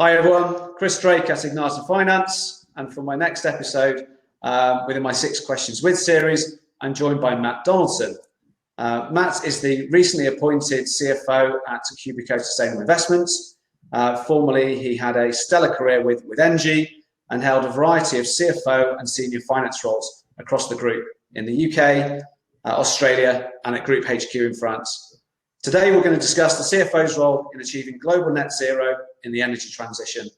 Hi everyone, Chris Drake at Ignite Finance, and for my next episode within my 6 Questions With series, I'm joined by Matt Donaldson. Matt is the recently appointed CFO at Cubico Sustainable Investments. Formerly, he had a stellar career with Engie and held a variety of CFO and senior finance roles across the group in the UK, Australia, and at Group HQ in France. Today, we're going to discuss the CFO's role in achieving global net zero in the energy transition.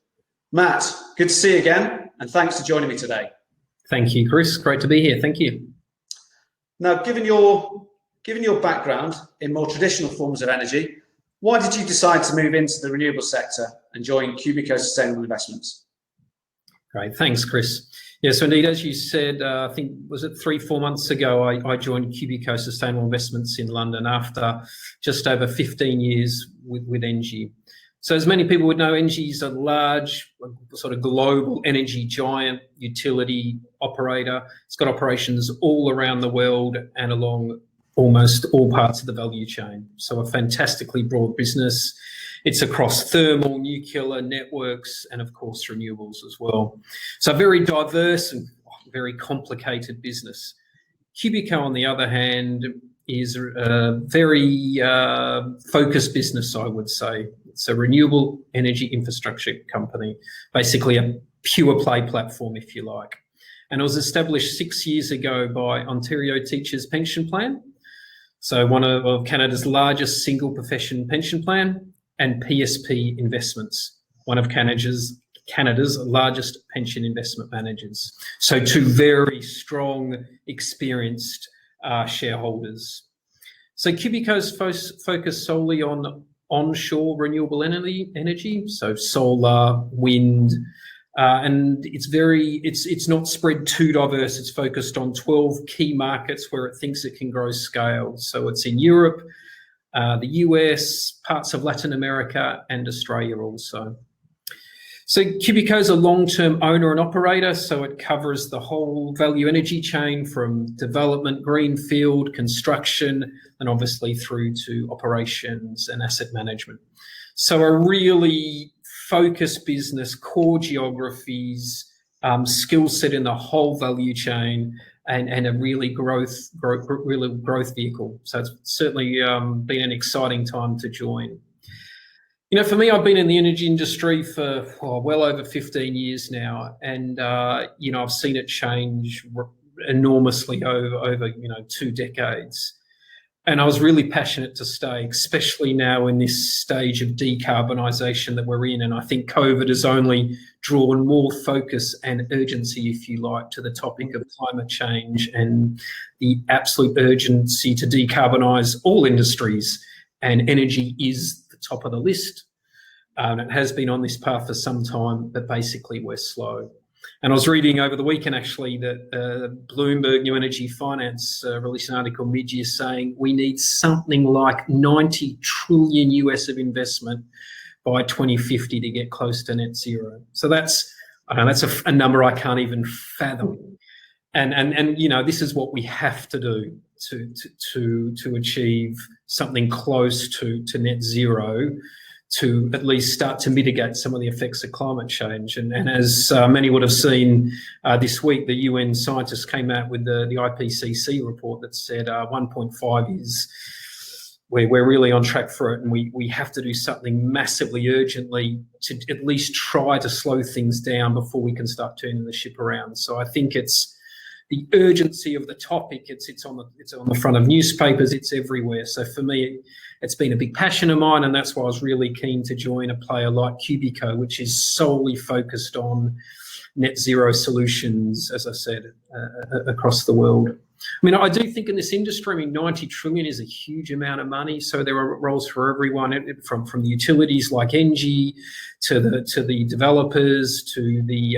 Matt, good to see you again, and thanks for joining me today. Thank you, Chris. Great to be here. Thank you. Now, given your background in more traditional forms of energy, why did you decide to move into the renewable sector and join Cubico Sustainable Investments? Great. Thanks, Chris. Yes, indeed, as you said, I think, was it 3-4 months ago, I joined Cubico Sustainable Investments in London after just over 15 years with Engie. So as many people would know, Engie is a large sort of global energy giant utility operator. It's got operations all around the world and along almost all parts of the value chain. So a fantastically broad business. It's across thermal, nuclear, networks, and of course renewables as well. So a very diverse and very complicated business. Cubico, on the other hand, is a very focused business, I would say. It's a renewable energy infrastructure company, basically a pure play platform, if you like. And it was established 6 years ago by Ontario Teachers Pension Plan, so one of Canada's largest single profession pension plan, and PSP Investments, one of Canada's largest pension investment managers. So 2 very strong, experienced shareholders. So Cubico's focused solely on onshore renewable energy, so solar, wind, and it's not spread too diverse. It's focused on 12 key markets where it thinks it can grow scale. So it's in Europe, the US, parts of Latin America, and Australia also. So Cubico is a long-term owner and operator, so it covers the whole value energy chain from development, greenfield, construction, and obviously through to operations and asset management. So a really focused business, core geographies, skill set in the whole value chain, and a really growth vehicle. So it's certainly been an exciting time to join. You know, for me, I've been in the energy industry for well over 15 years now, and you know, I've seen it change enormously over 2 decades. And I was really passionate to stay, especially now in this stage of decarbonisation that we're in. And I think COVID has only drawn more focus and urgency, if you like, to the topic of climate change and the absolute urgency to decarbonise all industries. And energy is the top of the list. It has been on this path for some time, but basically we're slow. And I was reading over the weekend, actually, that Bloomberg New Energy Finance released an article mid-year saying we need something like 90 trillion US of investment by 2050 to get close to net zero. So that's a number I can't even fathom. And you know, this is what we have to do to achieve something close to net zero, to at least start to mitigate some of the effects of climate change. And as many would have seen this week, the UN scientists came out with the IPCC report that said 1.5 is we're really on track for it, and we have to do something massively urgently to at least try to slow things down before we can start turning the ship around. So I think it's the urgency of the topic. It's on the front of newspapers. It's everywhere. So for me, it's been a big passion of mine, and that's why I was really keen to join a player like Cubico, which is solely focused on net zero solutions, as I said, across the world. I mean, I do think in this industry, I mean, 90 trillion is a huge amount of money. So there are roles for everyone, from the utilities like Engie to the developers to the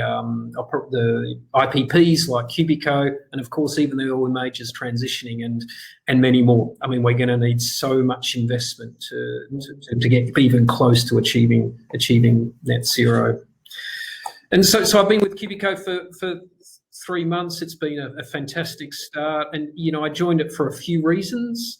IPPs like Cubico, and of course even the oil majors transitioning and many more. I mean, we're going to need so much investment to get even close to achieving net zero. And so I've been with Cubico for 3 months. It's been a fantastic start, and you know, I joined it for a few reasons.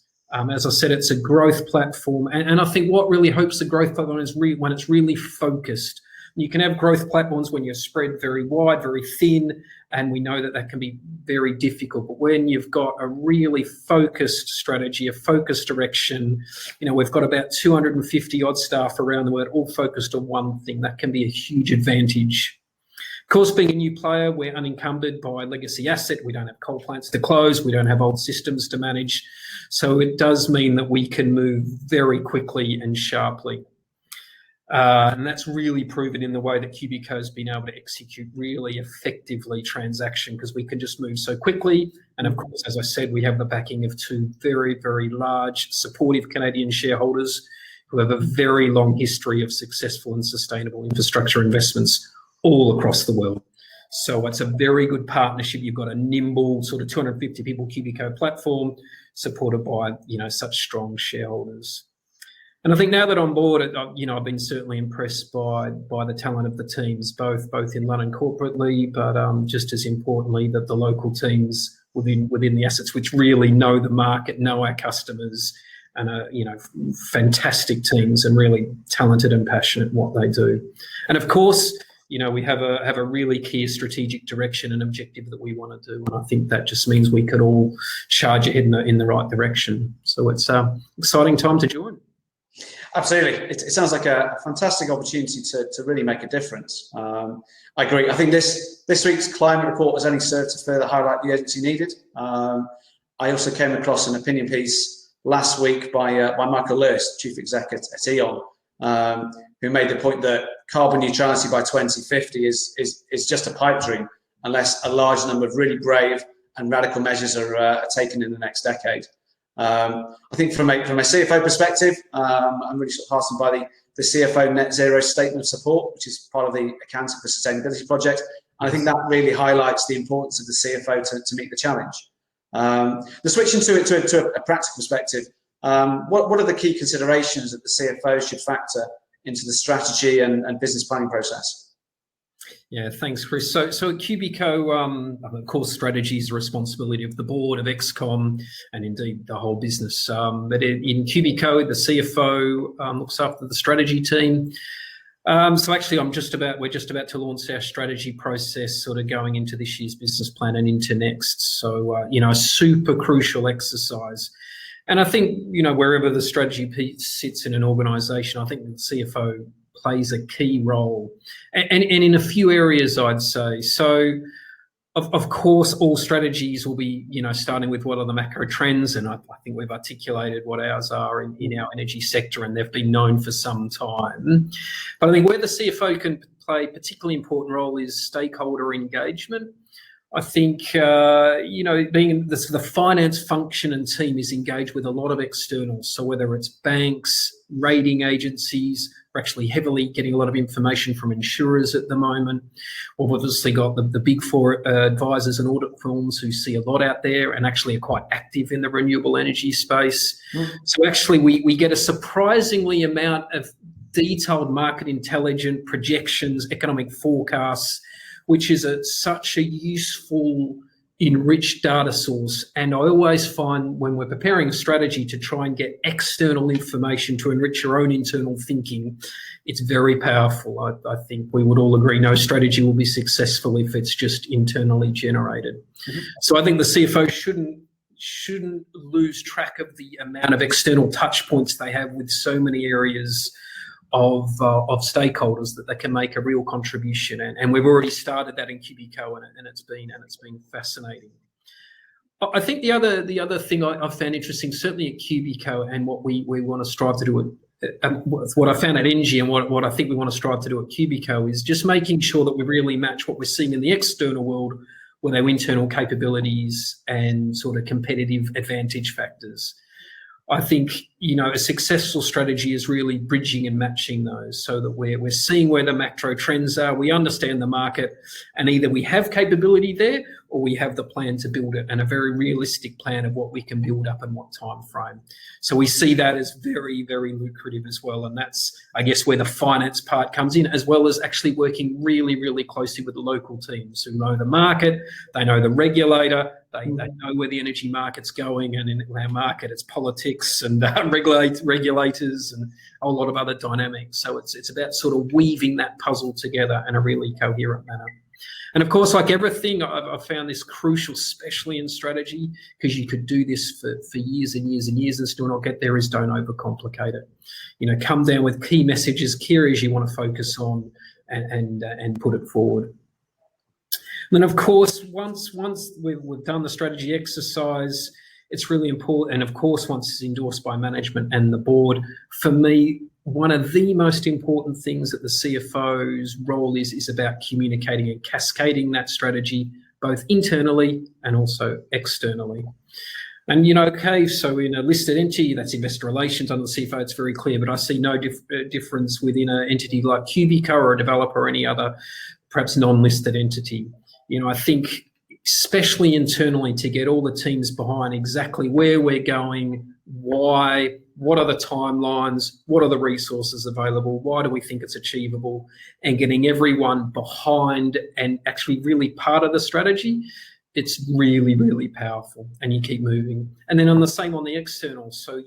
As I said, it's a growth platform, and I think what really helps the growth platform is when it's really focused, You can have growth platforms when you're spread very wide, very thin, and we know that that can be very difficult. But when you've got a really focused strategy, a focused direction, we've got about 250 odd staff around the world, all focused on one thing. That can be a huge advantage. Of course, being a new player, we're unencumbered by legacy asset. We don't have coal plants to close. We don't have old systems to manage. So it does mean that we can move very quickly and sharply. And that's really proven in the way that Cubico has been able to execute really effectively transaction, because we can just move so quickly. And of course, as I said, we have the backing of two very, very large supportive Canadian shareholders who have a very long history of successful and sustainable infrastructure investments all across the world. So it's a very good partnership. You've got a nimble sort of 250 people Cubico platform supported by, such strong shareholders. And I think now that I'm on board, I've been certainly impressed by the talent of the teams, both in London corporately, but just as importantly, that the local teams within the assets, which really know the market, know our customers, and are, fantastic teams and really talented and passionate in what they do. And of course, we have a really clear strategic direction and objective that we want to do, and I think that just means we could all charge ahead in the right direction. So it's an exciting time to join. Absolutely, it sounds like a fantastic opportunity to really make a difference. I agree. I think this week's climate report has only served to further highlight the urgency needed. I also came across an opinion piece last week by Michael Lewis, Chief Exec at E.ON, who made the point that carbon neutrality by 2050 is just a pipe dream unless a large number of really brave and radical measures are taken in the next decade. I think from a CFO perspective, I'm really sort of heartened by the CFO Net Zero Statement of Support, which is part of the Accounting for Sustainability project. And I think that really highlights the importance of the CFO to meet the challenge. The switching to a practical perspective, what are the key considerations that the CFO should factor into the strategy and business planning process? Yeah, thanks, Chris. So at Cubico, of course, strategy is the responsibility of the board, of XCOM, and indeed the whole business. But in Cubico, the CFO looks after the strategy team. So actually, we're just about to launch our strategy process, sort of going into this year's business plan and into next. So a super crucial exercise. And I think wherever the strategy piece sits in an organisation, I think the CFO plays a key role, and in a few areas, I'd say. So, of course, all strategies will be, starting with what are the macro trends, and I think we've articulated what ours are in our energy sector, and they've been known for some time. But I think where the CFO can play a particularly important role is stakeholder engagement. I think, being the finance function and team is engaged with a lot of externals. So whether it's banks, rating agencies, we're actually heavily getting a lot of information from insurers at the moment. We've obviously got the big four advisors and audit firms who see a lot out there and actually are quite active in the renewable energy space. So actually we get a surprisingly amount of detailed market intelligence, projections, economic forecasts, which is such a useful, enriched data source. And I always find when we're preparing a strategy to try and get external information to enrich your own internal thinking, it's very powerful. I think we would all agree no strategy will be successful if it's just internally generated. Mm-hmm. So I think the CFO shouldn't lose track of the amount of external touch points they have with so many areas of stakeholders that they can make a real contribution, and we've already started that in Cubico, and it's been fascinating. I think the other thing I've found interesting, certainly at Cubico, and what we want to strive to do what I found at Engie and what I think we want to strive to do at Cubico is just making sure that we really match what we're seeing in the external world with our internal capabilities and sort of competitive advantage factors. I think, a successful strategy is really bridging and matching those so that we're seeing where the macro trends are, we understand the market, and either we have capability there or we have the plan to build it, and a very realistic plan of what we can build up and what time frame. So we see that as very, very lucrative as well, and that's, I guess, where the finance part comes in, as well as actually working really, really closely with the local teams who know the market, they know the regulator, They know where the energy market's going, and in our market, it's politics and regulators and a whole lot of other dynamics. So it's about sort of weaving that puzzle together in a really coherent manner. And of course, like everything, I've found this crucial, especially in strategy, because you could do this for years and years and years and still not get there, is don't overcomplicate it. Come down with key messages, key areas you want to focus on, and put it forward. And then, of course, once we've done the strategy exercise, it's really important. And of course, once it's endorsed by management and the board, for me, one of the most important things that the CFO's role is about communicating and cascading that strategy, both internally and also externally. And, so in a listed entity, that's investor relations under the CFO, it's very clear, but I see no difference within an entity like Cubico or a developer or any other, perhaps non-listed entity. I think especially internally, to get all the teams behind exactly where we're going, why, what are the timelines, what are the resources available, why do we think it's achievable, and getting everyone behind and actually really part of the strategy, it's really, really powerful, and you keep moving. And then on the same on the external, so,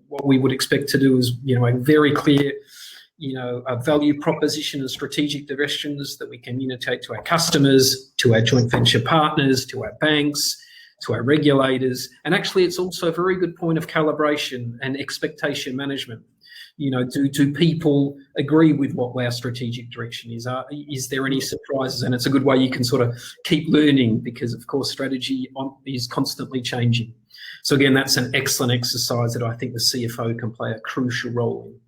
what we would expect to do is, a very clear, a value proposition and strategic directions that we communicate to our customers, to our joint venture partners, to our banks, to our regulators. And actually, it's also a very good point of calibration and expectation management. Do people agree with what our strategic direction is? Is there any surprises? And it's a good way you can sort of keep learning, because, of course, strategy is constantly changing. So again, that's an excellent exercise that I think the CFO can play a crucial role in.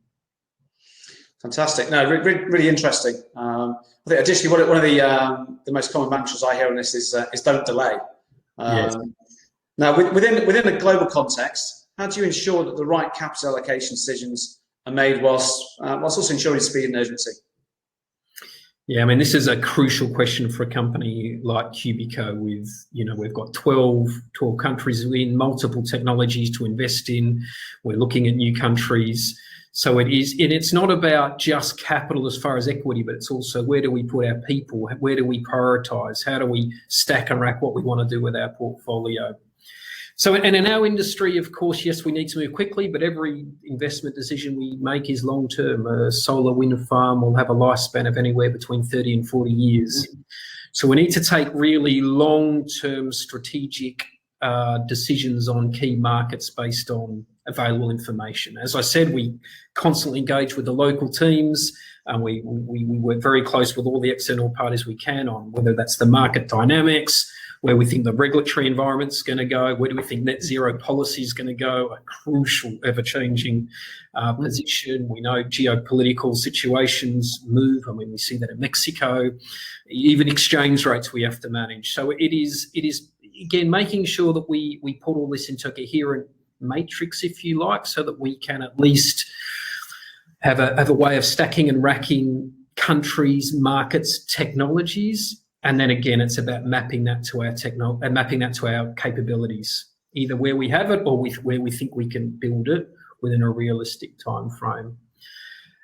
Fantastic. No, really interesting. I think additionally, one of the most common mantras I hear on this is don't delay. Yes. Now, within a global context, how do you ensure that the right capital allocation decisions are made whilst also ensuring speed and urgency? Yeah, I mean, this is a crucial question for a company like Cubico. We've got 12 countries in, multiple technologies to invest in. We're looking at new countries. So it's not about just capital as far as equity, but it's also where do we put our people? Where do we prioritise? How do we stack and rack what we want to do with our portfolio? So, and in our industry, of course, yes, we need to move quickly, but every investment decision we make is long-term. A solar wind farm will have a lifespan of anywhere between 30 and 40 years. So we need to take really long-term strategic decisions on key markets based on available information. As I said, we constantly engage with the local teams, and we work very close with all the external parties we can on whether that's the market dynamics, where we think the regulatory environment's going to go, where do we think net zero policy is going to go, a crucial, ever-changing position. We know geopolitical situations move. I mean, we see that in Mexico, even exchange rates we have to manage. So it is again, making sure that we put all this into a coherent matrix, if you like, so that we can at least have a way of stacking and racking countries, markets, technologies. And then again, it's about mapping that to our mapping that to our capabilities, either where we have it or where we think we can build it within a realistic time frame.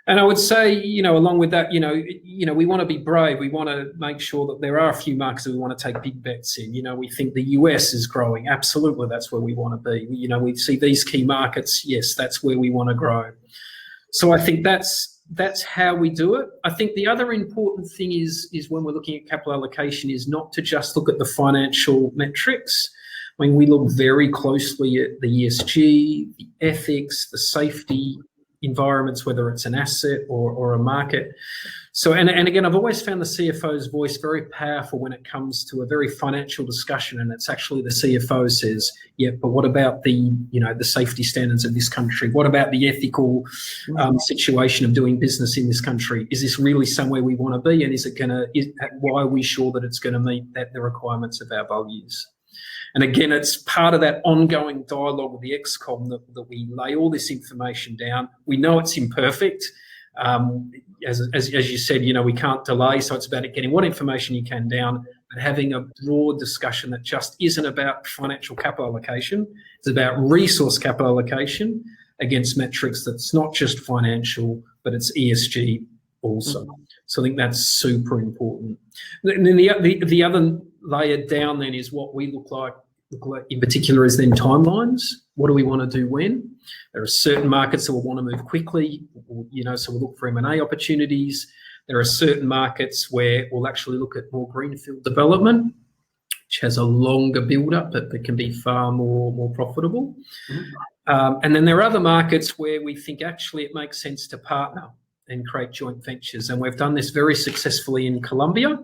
And I would say, along with that, we want to be brave. We want to make sure that there are a few markets that we want to take big bets in. We think the US is growing. Absolutely, that's where we want to be. We see these key markets. Yes, that's where we want to grow. So I think that's how we do it. I think the other important thing is when we're looking at capital allocation is not to just look at the financial metrics. I mean, we look very closely at the ESG, the ethics, the safety environments, whether it's an asset or a market. So, and again, I've always found the CFO's voice very powerful when it comes to a very financial discussion, and it's actually the CFO says, yeah, but what about the safety standards of this country? What about the ethical situation of doing business in this country? Is this really somewhere we want to be? And why are we sure that it's going to meet the requirements of our values? And again, it's part of that ongoing dialogue with the ExCom that we lay all this information down. We know it's imperfect. As you said, we can't delay. So it's about getting what information you can down, but having a broad discussion that just isn't about financial capital allocation. It's about resource capital allocation against metrics that's not just financial, but it's ESG also. Mm-hmm. So I think that's super important. And then the other layer down then is what we look like in particular is then timelines. What do we want to do when? There are certain markets that will want to move quickly, so we'll look for M&A opportunities. There are certain markets where we'll actually look at more greenfield development, which has a longer build-up but can be far more profitable. And then there are other markets where we think actually it makes sense to partner and create joint ventures. And we've done this very successfully in Colombia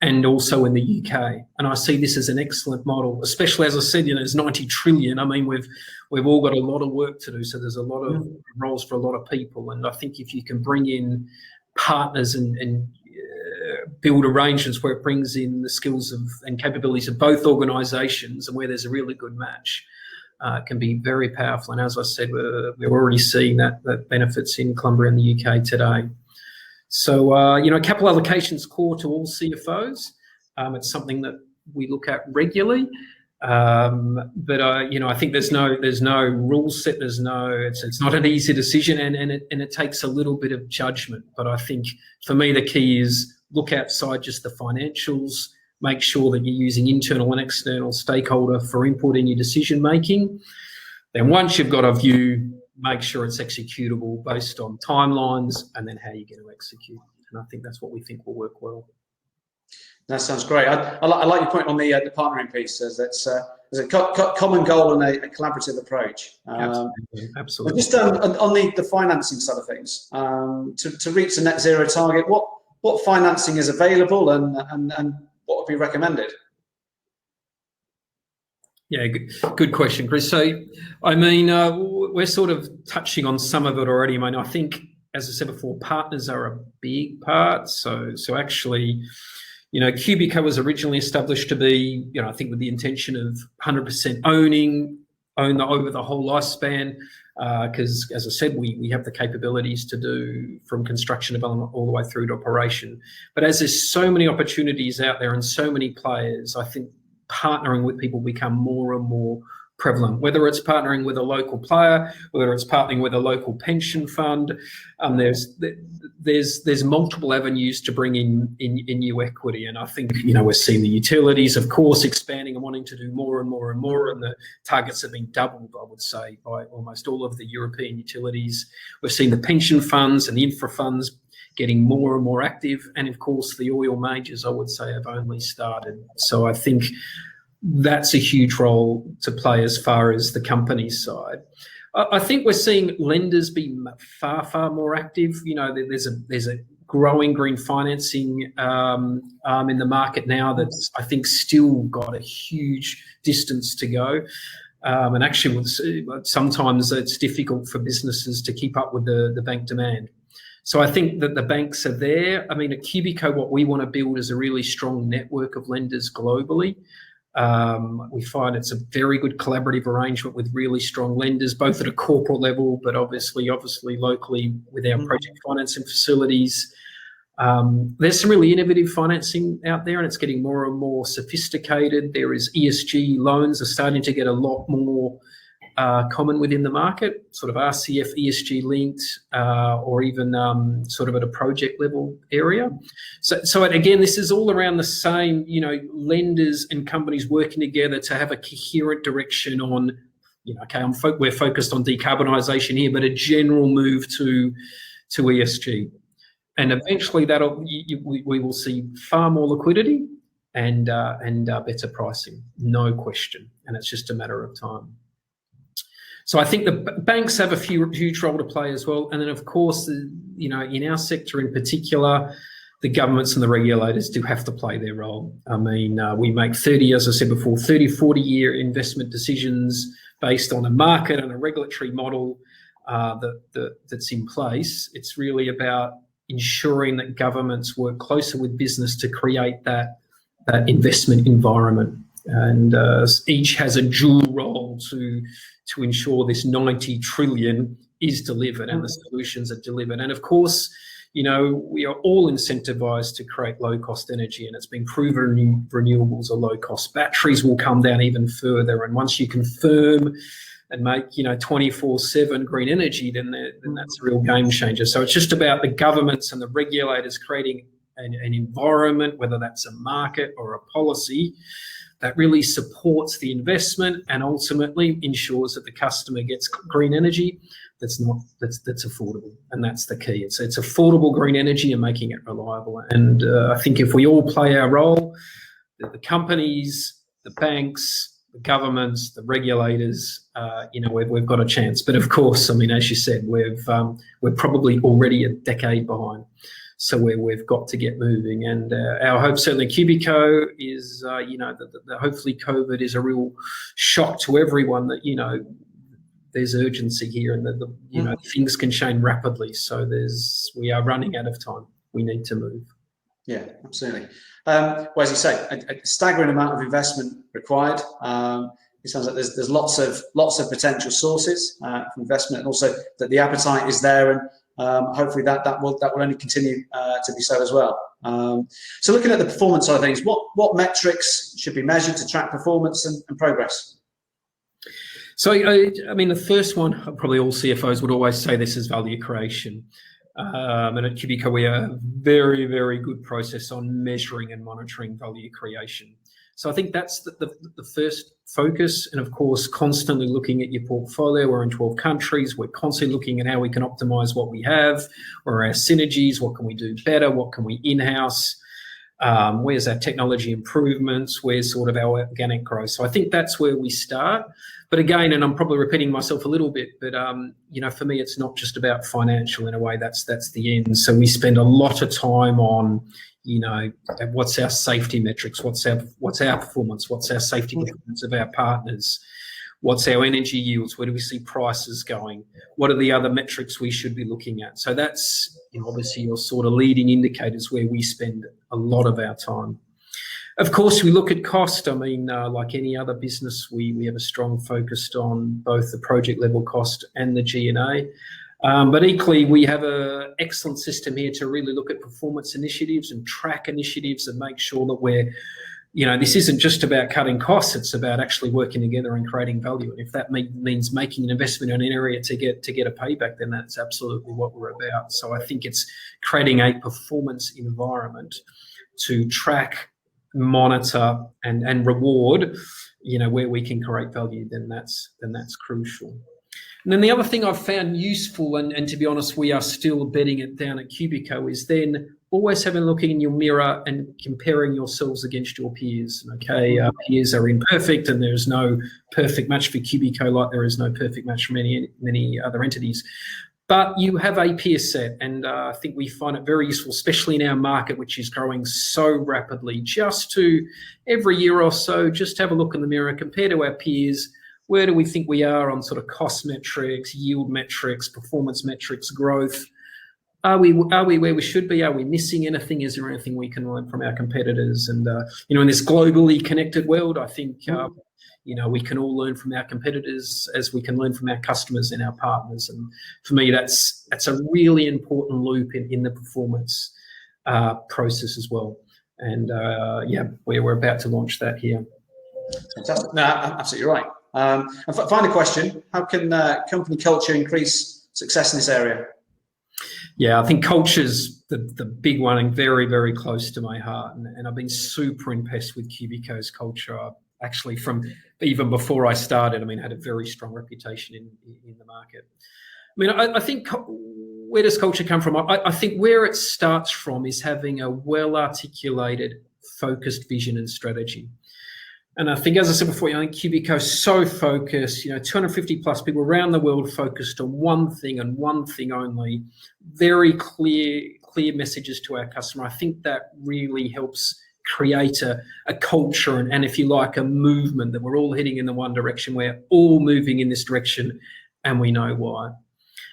and also in the UK. And I see this as an excellent model, especially, as I said, there's 90 trillion. I mean, we've all got a lot of work to do. So there's a lot of roles for a lot of people. And I think if you can bring in partners and build arrangements where it brings in the skills and capabilities of both organisations and where there's a really good match, can be very powerful. And as I said, we're already seeing that benefits in Colombia and the UK today. So, capital allocation is core to all CFOs. It's something that we look at regularly. But I think there's no rule set. It's not an easy decision, and it takes a little bit of judgment. But I think for me the key is look outside just the financials. Make sure that you're using internal and external stakeholder for input in your decision making. Then once you've got a view, make sure it's executable based on timelines, and then how you're going to execute. And I think that's what we think will work well. That sounds great. I like your point on the partnering piece. As there's a common goal and a collaborative approach. Absolutely. Just on the financing side of things, to reach the net zero target, what financing is available and what would be recommended? Yeah, good question, Chris. So, I mean, we're sort of touching on some of it already. I mean, I think, as I said before, partners are a big part. So actually, Cubico was originally established to be, I think with the intention of 100% own over the whole lifespan, because, as I said, we have the capabilities to do from construction development all the way through to operation. But as there's so many opportunities out there and so many players, I think partnering with people become more and more prevalent, whether it's partnering with a local player, whether it's partnering with a local pension fund. There's multiple avenues to bring in new equity. And I think, we're seeing the utilities, of course, expanding and wanting to do more and more and more. And the targets have been doubled, I would say, by almost all of the European utilities. We've seen the pension funds and the infra funds getting more and more active. And of course, the oil majors, I would say, have only started. So I think that's a huge role to play as far as the company side. I think we're seeing lenders be far, far more active. There's a growing green financing arm in the market now that's, I think, still got a huge distance to go. And actually, sometimes it's difficult for businesses to keep up with the bank demand. So I think that the banks are there. I mean, at Cubico, what we want to build is a really strong network of lenders globally. We find it's a very good collaborative arrangement with really strong lenders, both at a corporate level, but obviously locally with our project financing facilities. There's some really innovative financing out there, and it's getting more and more sophisticated. There is ESG loans are starting to get a lot more common within the market, sort of RCF, ESG linked, or even sort of at a project level area. So again, this is all around the same, lenders and companies working together to have a coherent direction on, we're focused on decarbonisation here, but a general move to ESG. And eventually we will see far more liquidity and better pricing, no question. And it's just a matter of time. So I think the banks have a huge role to play as well. And then, of course, in our sector in particular, the governments and the regulators do have to play their role. I mean, we make 40-year investment decisions based on a market and a regulatory model that's in place. It's really about ensuring that governments work closer with business to create that investment environment. And each has a dual role to ensure this 90 trillion is delivered and the solutions are delivered. And of course, we are all incentivized to create low-cost energy, and it's been proven renewables are low-cost. Batteries will come down even further, and once you confirm and make 24/7 green energy, then that's a real game changer. So it's just about the governments and the regulators creating an environment, whether that's a market or a policy, that really supports the investment and ultimately ensures that the customer gets green energy that's affordable. And that's the key. It's affordable green energy and making it reliable. And I think if we all play our role, the companies, the banks, the governments, the regulators, we've got a chance. But of course, I mean, as you said, we're probably already a decade behind. So we've got to get moving, and our hope certainly Cubico is, that hopefully COVID is a real shock to everyone that, there's urgency here and that, things can change rapidly. So we are running out of time. We need to move. Yeah, absolutely. Well, as you say, a staggering amount of investment required. It sounds like there's lots of potential sources for investment, and also that the appetite is there, and hopefully that will only continue to be so as well. So looking at the performance side of things, what metrics should be measured to track performance and progress? So, I mean, the first one, probably all CFOs would always say this is value creation. And at Cubico, we have a very, very good process on measuring and monitoring value creation. So I think that's the first focus. And of course, constantly looking at your portfolio. We're in 12 countries. We're constantly looking at how we can optimize what we have, where are our synergies, what can we do better, what can we in-house, where's our technology improvements, where's sort of our organic growth. So I think that's where we start. But again, and I'm probably repeating myself a little bit, but for me, it's not just about financial in a way. That's the end. So we spend a lot of time on, what's our safety metrics, what's our performance, what's our safety performance of our partners, what's our energy yields, where do we see prices going, what are the other metrics we should be looking at. So that's obviously your sort of leading indicators where we spend a lot of our time. Of course, we look at cost. I mean, like any other business, we have a strong focus on both the project level cost and the G&A. But equally, we have an excellent system here to really look at performance initiatives and track initiatives and make sure that we're, this isn't just about cutting costs. It's about actually working together and creating value. And if that means making an investment in an area to get a payback, then that's absolutely what we're about. So I think it's creating a performance environment to track, monitor and reward, where we can create value, then that's crucial. And then the other thing I've found useful, and to be honest, we are still bedding it down at Cubico, is then always having a look in your mirror and comparing yourselves against your peers. Okay, our peers are imperfect, and there's no perfect match for Cubico, like there is no perfect match for many other entities. But you have a peer set, and I think we find it very useful, especially in our market, which is growing so rapidly, just to every year or so, just have a look in the mirror, compare to our peers. Where do we think we are on sort of cost metrics, yield metrics, performance metrics, growth? Are we where we should be? Are we missing anything? Is there anything we can learn from our competitors? And, in this globally connected world, I think, we can all learn from our competitors as we can learn from our customers and our partners. And for me, that's a really important loop in the performance process as well. And we're about to launch that here. Fantastic. No, absolutely right. And final question, how can company culture increase success in this area? Yeah, I think culture's the big one and very, very close to my heart. And I've been super impressed with Cubico's culture. Actually, from even before I started, had a very strong reputation in the market. I think where does culture come from? I think where it starts from is having a well-articulated, focused vision and strategy. And I think, as I said before, I think Cubico's so focused, 250 plus people around the world focused on one thing and one thing only, very clear messages to our customer. I think that really helps create a culture and, if you like, a movement that we're all heading in the one direction. We're all moving in this direction, and we know why.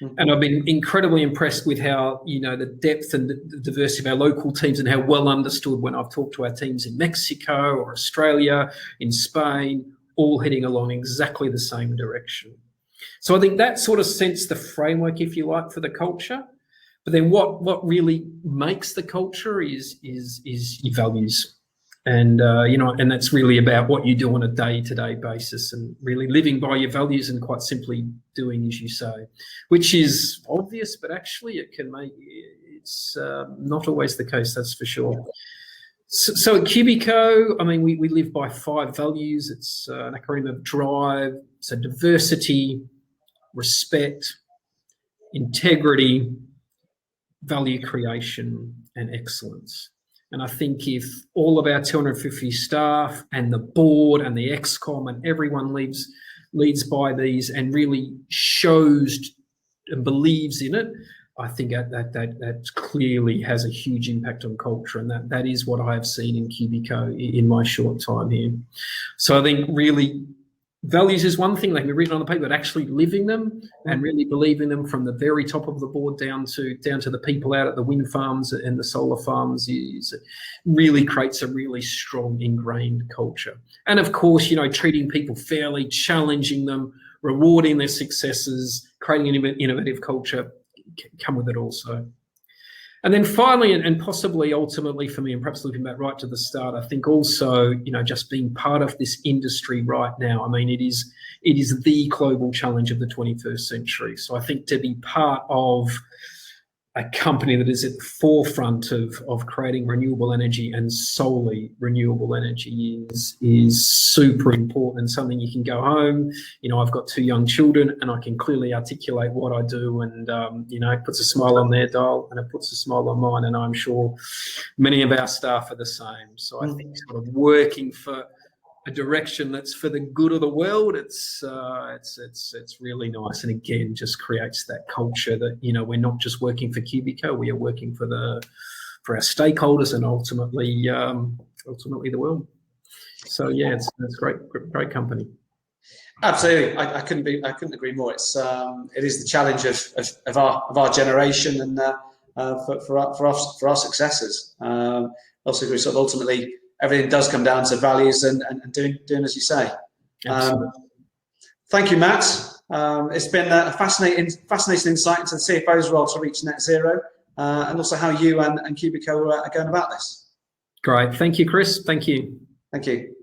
Mm-hmm. And I've been incredibly impressed with how, the depth and the diversity of our local teams and how well understood when I've talked to our teams in Mexico or Australia, in Spain, all heading along exactly the same direction. So I think that sort of sets the framework, if you like, for the culture. But then what really makes the culture is your values. And, and that's really about what you do on a day-to-day basis and really living by your values and quite simply doing as you say, which is obvious, but actually it It's not always the case, that's for sure. So at Cubico, I mean, we live by 5 values. It's an acronym of DRIVE. So diversity, respect, integrity, value creation, and excellence. And I think if all of our 250 staff and the board and the ExCom and everyone leads by these and really shows and believes in it, I think that clearly has a huge impact on culture, and that is what I have seen in Cubico in my short time here. So I think really values is one thing, they can be written on the paper, but actually living them and really believing them from the very top of the board down to the people out at the wind farms and the solar farms really creates a really strong ingrained culture. And of course, treating people fairly, challenging them, rewarding their successes, creating an innovative culture come with it also. And then finally, and possibly ultimately for me, and perhaps looking back right to the start, I think also, just being part of this industry right now, I mean, it is the global challenge of the 21st century. So I think to be part of a company that is at the forefront of creating renewable energy and solely renewable energy is super important, and something you can go home. I've got 2 young children and I can clearly articulate what I do, and it puts a smile on their dial and it puts a smile on mine, and I'm sure many of our staff are the same. So I think sort of working for a direction that's for the good of the world, it's really nice, and again just creates that culture that we're not just working for Cubico, we are working for our stakeholders and ultimately the world. So yeah, it's great company. Absolutely, I couldn't agree more. It is the challenge of our generation, and for our successors. Also, we sort of ultimately, everything does come down to values and doing as you say. Thank you, Matt. It's been a fascinating insight into the CFO's role to reach net zero, and also how you and Cubico are going about this. Great. Thank you, Chris. Thank you. Thank you.